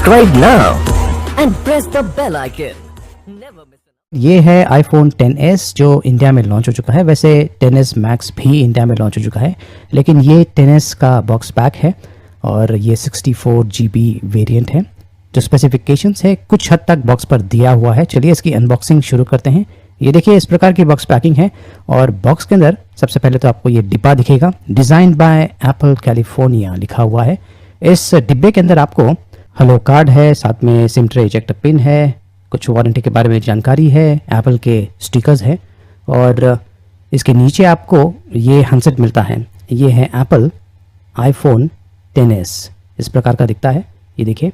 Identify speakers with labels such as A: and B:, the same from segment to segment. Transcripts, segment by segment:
A: Subscribe now and press the bell icon. Never miss an
B: ये है iPhone XS जो India में launch हो चुका है। वैसे XS Max भी इंडिया में लॉन्च हो चुका है, लेकिन ये XS का बॉक्स पैक है और ये 64 GB वेरिएंट है। जो स्पेसिफिकेशंस है कुछ हद तक बॉक्स पर दिया हुआ है। चलिए इसकी अनबॉक्सिंग शुरू करते हैं। ये देखिए इस प्रकार की बॉक्स पैकिंग है और बॉक्स के अंदर सबसे पहले तो आपको ये डिब्बा दिखेगा, डिज़ाइन बाय एप्पल कैलिफोर्निया लिखा हुआ है। इस डिब्बे के अंदर आपको हेलो कार्ड है, साथ में सिम ट्रे इजेक्टर पिन है, कुछ वारंटी के बारे में जानकारी है, एप्पल के स्टिकर्स है और इसके नीचे आपको ये हैंडसेट मिलता है। ये है एप्पल iPhone XS, इस प्रकार का दिखता है। ये देखिए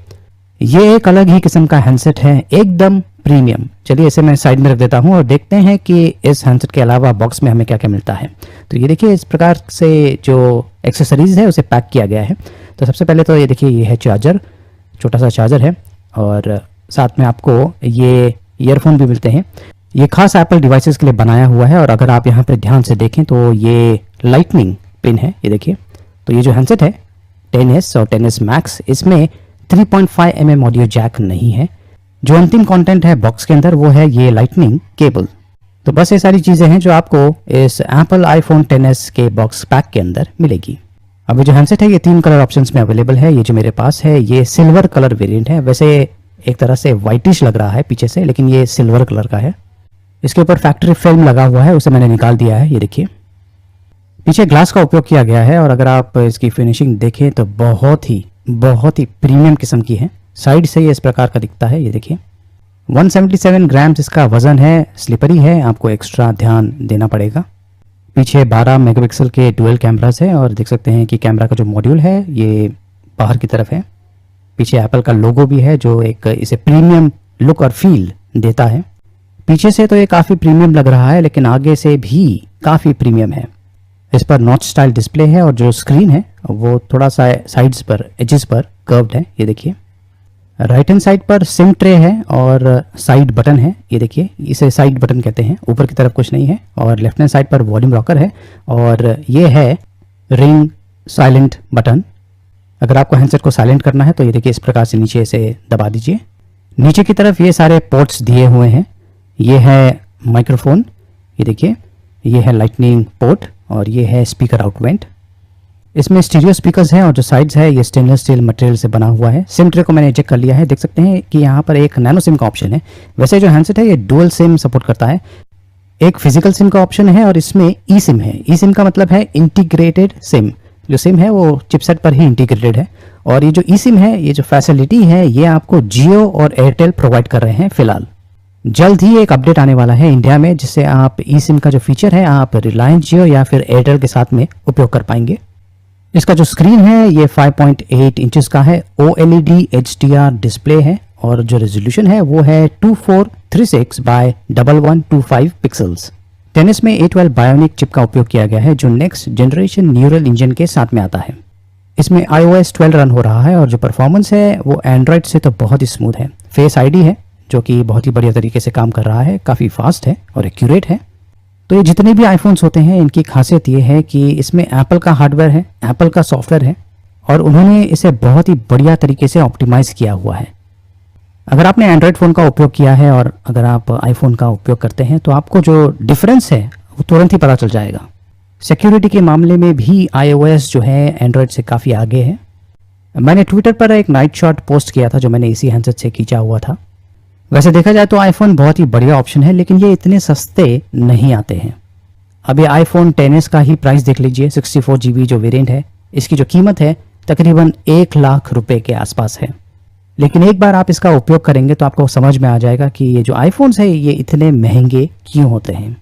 B: ये एक अलग ही किस्म का हैंडसेट है, एकदम प्रीमियम। चलिए इसे मैं साइड में रख देता हूँ और देखते हैं कि इस हैंडसेट के अलावा बॉक्स में हमें क्या क्या मिलता है। तो ये देखिए इस प्रकार से जो एक्सेसरीज है उसे पैक किया गया है। तो सबसे पहले तो ये देखिए ये है चार्जर, छोटा सा चार्जर है और साथ में आपको ये ईयरफोन भी मिलते हैं। ये खास एप्पल डिवाइसेस के लिए बनाया हुआ है और अगर आप यहाँ पे ध्यान से देखें तो ये लाइटनिंग पिन है। ये देखिए तो ये जो हैंडसेट है XS और XS Max, इसमें 3.5 mm ऑडियो जैक नहीं है। जो अंतिम कंटेंट है बॉक्स के अंदर वो है ये लाइटनिंग केबल। तो बस ये सारी चीज़ें हैं जो आपको इस एप्पल iPhone XS के बॉक्स पैक के अंदर मिलेगी। अभी जो हैंडसेट है ये 3 कलर ऑप्शंस में अवेलेबल है। ये जो मेरे पास है ये सिल्वर कलर वेरिएंट है। वैसे एक तरह से वाइटिश लग रहा है पीछे से, लेकिन ये सिल्वर कलर का है। इसके ऊपर फैक्ट्री फिल्म लगा हुआ है, उसे मैंने निकाल दिया है। ये देखिए पीछे ग्लास का उपयोग किया गया है और अगर आप इसकी फिनिशिंग देखें तो बहुत ही प्रीमियम किस्म की है। साइड से ये इस प्रकार का दिखता है। ये देखिए 177 ग्राम्स इसका वजन है, स्लिपरी है, आपको एक्स्ट्रा ध्यान देना पड़ेगा। पीछे 12 मेगापिक्सल के डुअल कैमरास है और देख सकते हैं कि कैमरा का जो मॉड्यूल है ये बाहर की तरफ है। पीछे एप्पल का लोगो भी है जो एक इसे प्रीमियम लुक और फील देता है। पीछे से तो ये काफ़ी प्रीमियम लग रहा है, लेकिन आगे से भी काफ़ी प्रीमियम है। इस पर नॉच स्टाइल डिस्प्ले है और जो स्क्रीन है वो थोड़ा सा साइड्स पर एजेस पर कर्व्ड है। ये देखिए राइट हैंड साइड पर सिम ट्रे है और साइड बटन है। ये देखिए इसे साइड बटन कहते हैं, ऊपर की तरफ कुछ नहीं है। और लेफ्ट हैंड साइड पर वॉल्यूम रॉकर है और ये है रिंग साइलेंट बटन। अगर आपको हैंडसेट को साइलेंट करना है तो ये देखिए इस प्रकार से नीचे इसे दबा दीजिए। नीचे की तरफ ये सारे पोर्ट्स दिए हुए हैं। ये है माइक्रोफोन, ये देखिए ये है लाइटनिंग पोर्ट और ये है स्पीकर आउटवेंट। इसमें स्टीरियो स्पीकर्स हैं और जो साइड्स है ये स्टेनलेस स्टील मटेरियल से बना हुआ है। सिम ट्रे को मैंने चेक कर लिया है, देख सकते हैं कि यहाँ पर एक नैनो सिम का ऑप्शन है। वैसे जो हैंडसेट है ये डुअल सिम सपोर्ट करता है। एक फिजिकल सिम का ऑप्शन है और इसमें ई सिम है। ई सिम का मतलब है इंटीग्रेटेड सिम। जो सिम है वो चिपसेट पर ही इंटीग्रेटेड है और ये जो ई सिम है, ये जो फैसिलिटी है ये आपको जियो और एयरटेल प्रोवाइड कर रहे हैं फिलहाल। जल्द ही एक अपडेट आने वाला है इंडिया में जिससे आप ई सिम का जो फीचर है आप रिलायंस जियो या फिर एयरटेल के साथ में उपयोग कर पाएंगे। इसका जो स्क्रीन है ये 5.8 इंचेस का है, OLED HDR डिस्प्ले है और जो रेजोल्यूशन है वो है 2436 बाय 1125 पिक्सल्स। XS में A12 बायोनिक चिप का उपयोग किया गया है जो नेक्स्ट जनरेशन न्यूरल इंजन के साथ में आता है। इसमें iOS 12 रन हो रहा है और जो परफॉर्मेंस है वो एंड्रॉयड से तो बहुत ही स्मूथ है। फेस ID है जो कि बहुत ही बढ़िया तरीके से काम कर रहा है, काफ़ी फास्ट है और एक्यूरेट है। तो ये जितने भी आईफोन्स होते हैं इनकी खासियत ये है कि इसमें एप्पल का हार्डवेयर है, एप्पल का सॉफ्टवेयर है और उन्होंने इसे बहुत ही बढ़िया तरीके से ऑप्टिमाइज़ किया हुआ है। अगर आपने एंड्रॉयड फ़ोन का उपयोग किया है और अगर आप आईफोन का उपयोग करते हैं तो आपको जो डिफरेंस है वो तुरंत ही पता चल जाएगा। सिक्योरिटी के मामले में भी iOS जो है एंड्रॉयड से काफ़ी आगे है। मैंने ट्विटर पर एक नाइट शॉट पोस्ट किया था जो मैंने इसी हैंडसेट से खींचा हुआ था। वैसे देखा जाए तो आईफोन बहुत ही बढ़िया ऑप्शन है, लेकिन ये इतने सस्ते नहीं आते हैं। अभी iPhone XS का ही प्राइस देख लीजिए, 64 GB जो वेरिएंट है इसकी जो कीमत है तकरीबन 1 लाख रुपए के आसपास है। लेकिन एक बार आप इसका उपयोग करेंगे तो आपको समझ में आ जाएगा कि ये जो आईफोन्स है ये इतने महंगे क्यों होते हैं।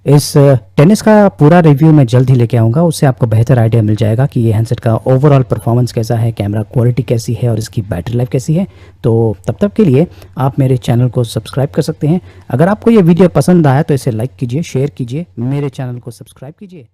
B: इस XS का पूरा रिव्यू मैं जल्द ही लेके आऊँगा, उससे आपको बेहतर आइडिया मिल जाएगा कि ये हैंडसेट का ओवरऑल परफॉर्मेंस कैसा है, कैमरा क्वालिटी कैसी है और इसकी बैटरी लाइफ कैसी है। तो तब तक के लिए आप मेरे चैनल को सब्सक्राइब कर सकते हैं। अगर आपको ये वीडियो पसंद आया तो इसे लाइक कीजिए, शेयर कीजिए, मेरे चैनल को सब्सक्राइब कीजिए।